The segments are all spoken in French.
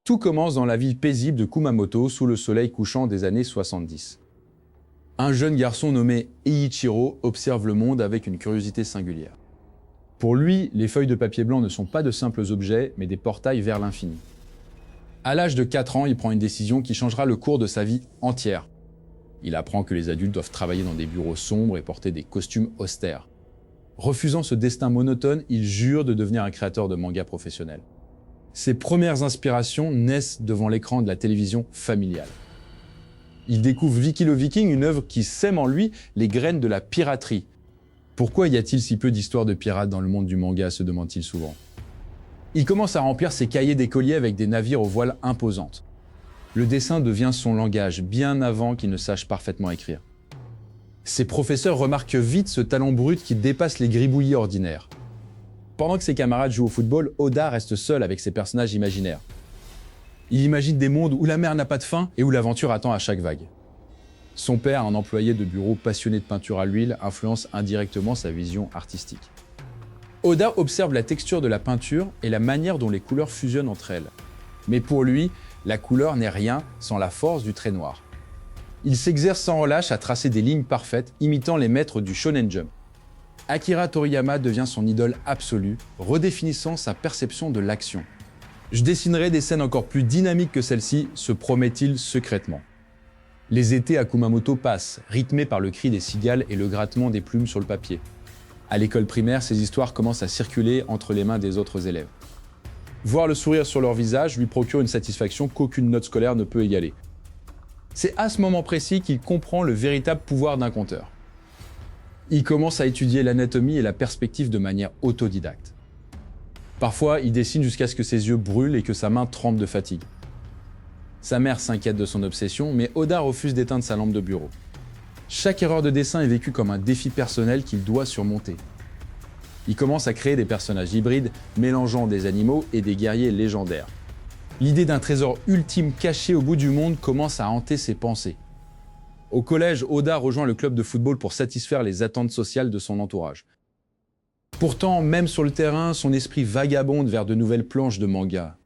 Tout commence dans la ville paisible de Kumamoto sous le soleil couchant des années 70. Un jeune garçon nommé Eiichiro observe le monde avec une curiosité singulière. Pour lui, les feuilles de papier blanc ne sont pas de simples objets, mais des portails vers l'infini. À l'âge de 4 ans, il prend une décision qui changera le cours de sa vie entière. Il apprend que les adultes doivent travailler dans des bureaux sombres et porter des costumes austères. Refusant ce destin monotone, il jure de devenir un créateur de manga professionnel. Ses premières inspirations naissent devant l'écran de la télévision familiale. Il découvre Vicky le Viking, une œuvre qui sème en lui les graines de la piraterie. Pourquoi y a-t-il si peu d'histoires de pirates dans le monde du manga, se demande-t-il souvent. Il commence à remplir ses cahiers d'écoliers avec des navires aux voiles imposantes. Le dessin devient son langage, bien avant qu'il ne sache parfaitement écrire. Ses professeurs remarquent vite ce talent brut qui dépasse les gribouillis ordinaires. Pendant que ses camarades jouent au football, Oda reste seul avec ses personnages imaginaires. Il imagine des mondes où la mer n'a pas de fin et où l'aventure attend à chaque vague. Son père, un employé de bureau passionné de peinture à l'huile, influence indirectement sa vision artistique. Oda observe la texture de la peinture et la manière dont les couleurs fusionnent entre elles. Mais pour lui, la couleur n'est rien sans la force du trait noir. Il s'exerce sans relâche à tracer des lignes parfaites, imitant les maîtres du Shonen Jump. Akira Toriyama devient son idole absolue, redéfinissant sa perception de l'action. « Je dessinerai des scènes encore plus dynamiques que celle-ci », se promet-il secrètement. Les étés à Kumamoto passent, rythmés par le cri des cigales et le grattement des plumes sur le papier. À l'école primaire, ces histoires commencent à circuler entre les mains des autres élèves. Voir le sourire sur leur visage lui procure une satisfaction qu'aucune note scolaire ne peut égaler. C'est à ce moment précis qu'il comprend le véritable pouvoir d'un conteur. Il commence à étudier l'anatomie et la perspective de manière autodidacte. Parfois, il dessine jusqu'à ce que ses yeux brûlent et que sa main tremble de fatigue. Sa mère s'inquiète de son obsession, mais Oda refuse d'éteindre sa lampe de bureau. Chaque erreur de dessin est vécue comme un défi personnel qu'il doit surmonter. Il commence à créer des personnages hybrides, mélangeant des animaux et des guerriers légendaires. L'idée d'un trésor ultime caché au bout du monde commence à hanter ses pensées. Au collège, Oda rejoint le club de football pour satisfaire les attentes sociales de son entourage. Pourtant, même sur le terrain, son esprit vagabonde vers de nouvelles planches de manga.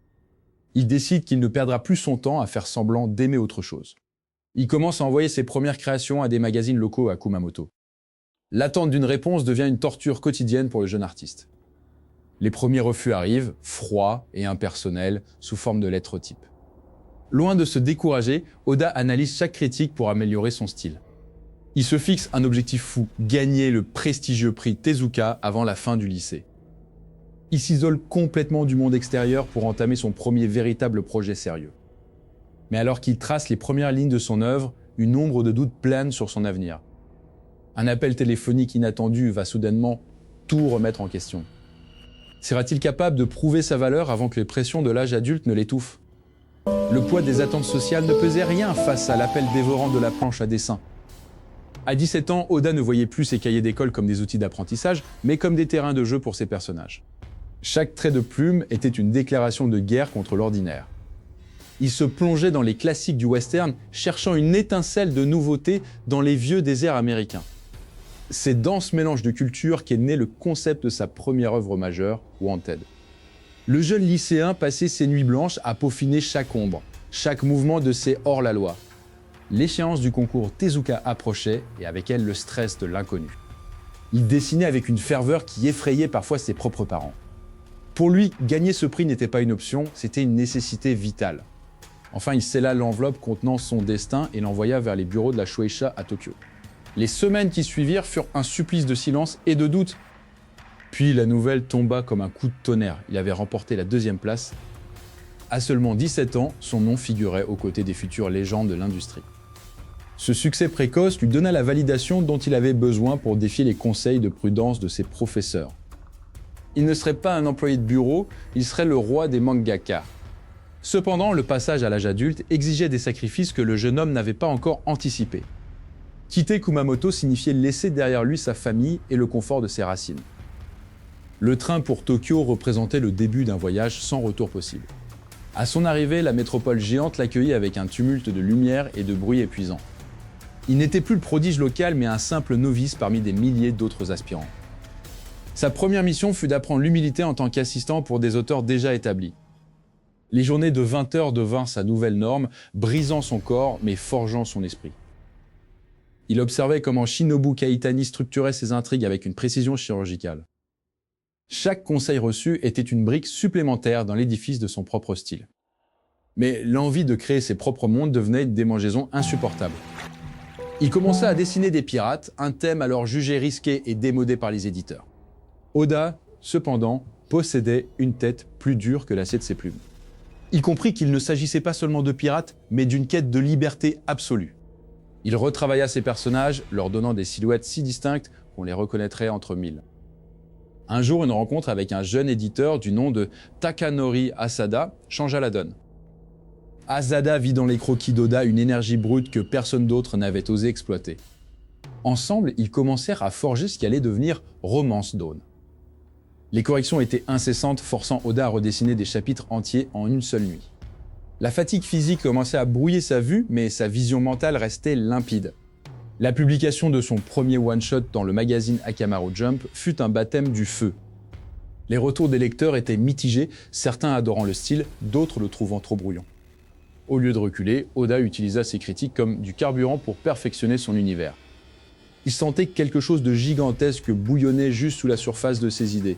Il décide qu'il ne perdra plus son temps à faire semblant d'aimer autre chose. Il commence à envoyer ses premières créations à des magazines locaux à Kumamoto. L'attente d'une réponse devient une torture quotidienne pour le jeune artiste. Les premiers refus arrivent, froids et impersonnels, sous forme de lettres types. Loin de se décourager, Oda analyse chaque critique pour améliorer son style. Il se fixe un objectif fou, gagner le prestigieux prix Tezuka avant la fin du lycée. Il s'isole complètement du monde extérieur pour entamer son premier véritable projet sérieux. Mais alors qu'il trace les premières lignes de son œuvre, une ombre de doute plane sur son avenir. Un appel téléphonique inattendu va soudainement tout remettre en question. Sera-t-il capable de prouver sa valeur avant que les pressions de l'âge adulte ne l'étouffent ? Le poids des attentes sociales ne pesait rien face à l'appel dévorant de la planche à dessin. À 17 ans, Oda ne voyait plus ses cahiers d'école comme des outils d'apprentissage, mais comme des terrains de jeu pour ses personnages. Chaque trait de plume était une déclaration de guerre contre l'ordinaire. Il se plongeait dans les classiques du western, cherchant une étincelle de nouveauté dans les vieux déserts américains. C'est dans ce mélange de cultures qu'est né le concept de sa première œuvre majeure, Wanted. Le jeune lycéen passait ses nuits blanches à peaufiner chaque ombre, chaque mouvement de ses hors-la-loi. L'échéance du concours Tezuka approchait et avec elle le stress de l'inconnu. Il dessinait avec une ferveur qui effrayait parfois ses propres parents. Pour lui, gagner ce prix n'était pas une option, c'était une nécessité vitale. Enfin, il scella l'enveloppe contenant son destin et l'envoya vers les bureaux de la Shueisha à Tokyo. Les semaines qui suivirent furent un supplice de silence et de doute. Puis la nouvelle tomba comme un coup de tonnerre. Il avait remporté la 2e place. À seulement 17 ans, son nom figurait aux côtés des futures légendes de l'industrie. Ce succès précoce lui donna la validation dont il avait besoin pour défier les conseils de prudence de ses professeurs. Il ne serait pas un employé de bureau, il serait le roi des mangaka. Cependant, le passage à l'âge adulte exigeait des sacrifices que le jeune homme n'avait pas encore anticipés. Quitter Kumamoto signifiait laisser derrière lui sa famille et le confort de ses racines. Le train pour Tokyo représentait le début d'un voyage sans retour possible. À son arrivée, la métropole géante l'accueillit avec un tumulte de lumière et de bruit épuisant. Il n'était plus le prodige local, mais un simple novice parmi des milliers d'autres aspirants. Sa première mission fut d'apprendre l'humilité en tant qu'assistant pour des auteurs déjà établis. Les journées de 20 heures devinrent sa nouvelle norme, brisant son corps mais forgeant son esprit. Il observait comment Shinobu Kaitani structurait ses intrigues avec une précision chirurgicale. Chaque conseil reçu était une brique supplémentaire dans l'édifice de son propre style. Mais l'envie de créer ses propres mondes devenait une démangeaison insupportable. Il commença à dessiner des pirates, un thème alors jugé risqué et démodé par les éditeurs. Oda, cependant, possédait une tête plus dure que l'acier de ses plumes. Il comprit qu'il ne s'agissait pas seulement de pirates, mais d'une quête de liberté absolue. Il retravailla ses personnages, leur donnant des silhouettes si distinctes qu'on les reconnaîtrait entre mille. Un jour, une rencontre avec un jeune éditeur du nom de Takanori Asada changea la donne. Asada vit dans les croquis d'Oda une énergie brute que personne d'autre n'avait osé exploiter. Ensemble, ils commencèrent à forger ce qui allait devenir Romance Dawn. Les corrections étaient incessantes, forçant Oda à redessiner des chapitres entiers en une seule nuit. La fatigue physique commençait à brouiller sa vue, mais sa vision mentale restait limpide. La publication de son premier one-shot dans le magazine Akamaro Jump fut un baptême du feu. Les retours des lecteurs étaient mitigés, certains adorant le style, d'autres le trouvant trop brouillon. Au lieu de reculer, Oda utilisa ses critiques comme du carburant pour perfectionner son univers. Il sentait que quelque chose de gigantesque bouillonnait juste sous la surface de ses idées.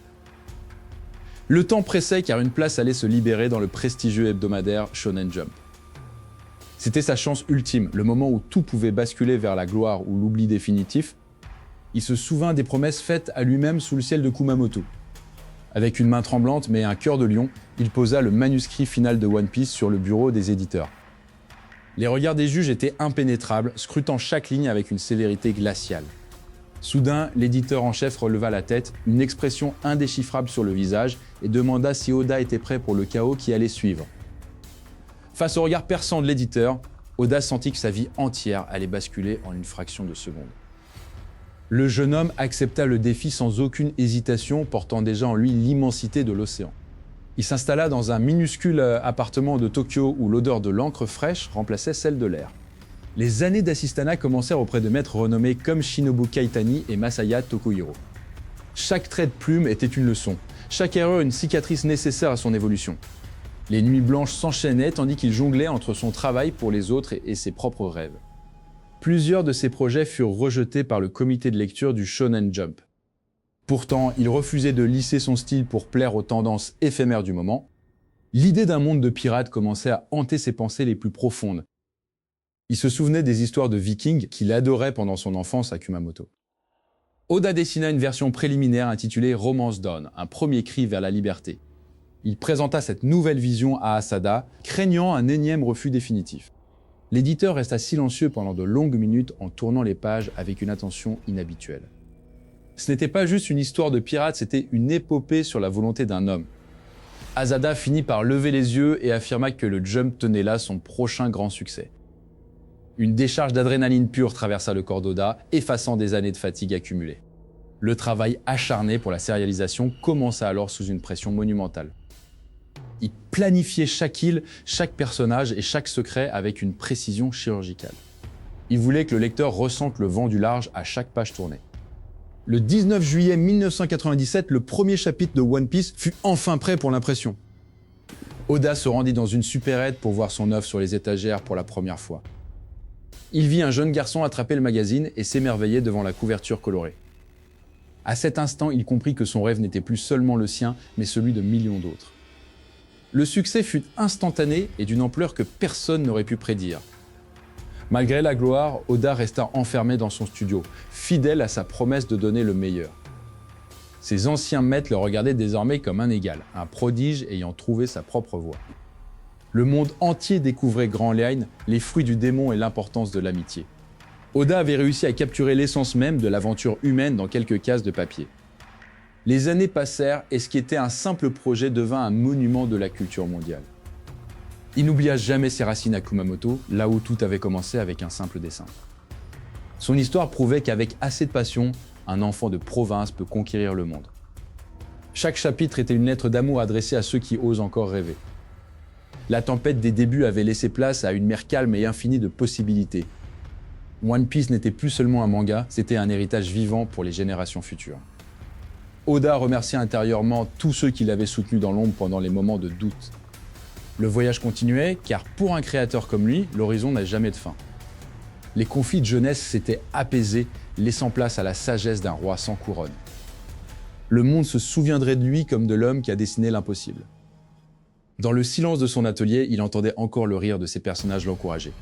Le temps pressait car une place allait se libérer dans le prestigieux hebdomadaire Shonen Jump. C'était sa chance ultime, le moment où tout pouvait basculer vers la gloire ou l'oubli définitif. Il se souvint des promesses faites à lui-même sous le ciel de Kumamoto. Avec une main tremblante mais un cœur de lion, il posa le manuscrit final de One Piece sur le bureau des éditeurs. Les regards des juges étaient impénétrables, scrutant chaque ligne avec une sévérité glaciale. Soudain, l'éditeur en chef releva la tête, une expression indéchiffrable sur le visage, et demanda si Oda était prêt pour le chaos qui allait suivre. Face au regard perçant de l'éditeur, Oda sentit que sa vie entière allait basculer en une fraction de seconde. Le jeune homme accepta le défi sans aucune hésitation, portant déjà en lui l'immensité de l'océan. Il s'installa dans un minuscule appartement de Tokyo où l'odeur de l'encre fraîche remplaçait celle de l'air. Les années d'assistanat commencèrent auprès de maîtres renommés comme Shinobu Kaitani et Masaya Tokuhiro. Chaque trait de plume était une leçon, chaque erreur une cicatrice nécessaire à son évolution. Les nuits blanches s'enchaînaient tandis qu'il jonglait entre son travail pour les autres et ses propres rêves. Plusieurs de ses projets furent rejetés par le comité de lecture du Shonen Jump. Pourtant, il refusait de lisser son style pour plaire aux tendances éphémères du moment. L'idée d'un monde de pirates commençait à hanter ses pensées les plus profondes. Il se souvenait des histoires de Vikings qu'il adorait pendant son enfance à Kumamoto. Oda dessina une version préliminaire intitulée Romance Dawn, un premier cri vers la liberté. Il présenta cette nouvelle vision à Asada, craignant un énième refus définitif. L'éditeur resta silencieux pendant de longues minutes en tournant les pages avec une attention inhabituelle. Ce n'était pas juste une histoire de pirates, c'était une épopée sur la volonté d'un homme. Asada finit par lever les yeux et affirma que le Jump tenait là son prochain grand succès. Une décharge d'adrénaline pure traversa le corps d'Oda, effaçant des années de fatigue accumulées. Le travail acharné pour la sérialisation commença alors sous une pression monumentale. Il planifiait chaque île, chaque personnage et chaque secret avec une précision chirurgicale. Il voulait que le lecteur ressente le vent du large à chaque page tournée. Le 19 juillet 1997, le premier chapitre de One Piece fut enfin prêt pour l'impression. Oda se rendit dans une supérette pour voir son œuvre sur les étagères pour la première fois. Il vit un jeune garçon attraper le magazine et s'émerveiller devant la couverture colorée. À cet instant, il comprit que son rêve n'était plus seulement le sien, mais celui de millions d'autres. Le succès fut instantané et d'une ampleur que personne n'aurait pu prédire. Malgré la gloire, Oda resta enfermé dans son studio, fidèle à sa promesse de donner le meilleur. Ses anciens maîtres le regardaient désormais comme un égal, un prodige ayant trouvé sa propre voie. Le monde entier découvrait Grand Line, les fruits du démon et l'importance de l'amitié. Oda avait réussi à capturer l'essence même de l'aventure humaine dans quelques cases de papier. Les années passèrent et ce qui était un simple projet devint un monument de la culture mondiale. Il n'oublia jamais ses racines à Kumamoto, là où tout avait commencé avec un simple dessin. Son histoire prouvait qu'avec assez de passion, un enfant de province peut conquérir le monde. Chaque chapitre était une lettre d'amour adressée à ceux qui osent encore rêver. La tempête des débuts avait laissé place à une mer calme et infinie de possibilités. One Piece n'était plus seulement un manga, c'était un héritage vivant pour les générations futures. Oda remercia intérieurement tous ceux qui l'avaient soutenu dans l'ombre pendant les moments de doute. Le voyage continuait, car pour un créateur comme lui, l'horizon n'a jamais de fin. Les conflits de jeunesse s'étaient apaisés, laissant place à la sagesse d'un roi sans couronne. Le monde se souviendrait de lui comme de l'homme qui a dessiné l'impossible. Dans le silence de son atelier, il entendait encore le rire de ses personnages l'encourager.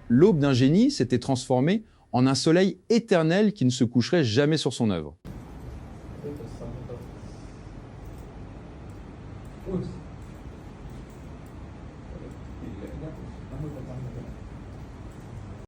L'aube d'un génie s'était transformée en un soleil éternel qui ne se coucherait jamais sur son œuvre.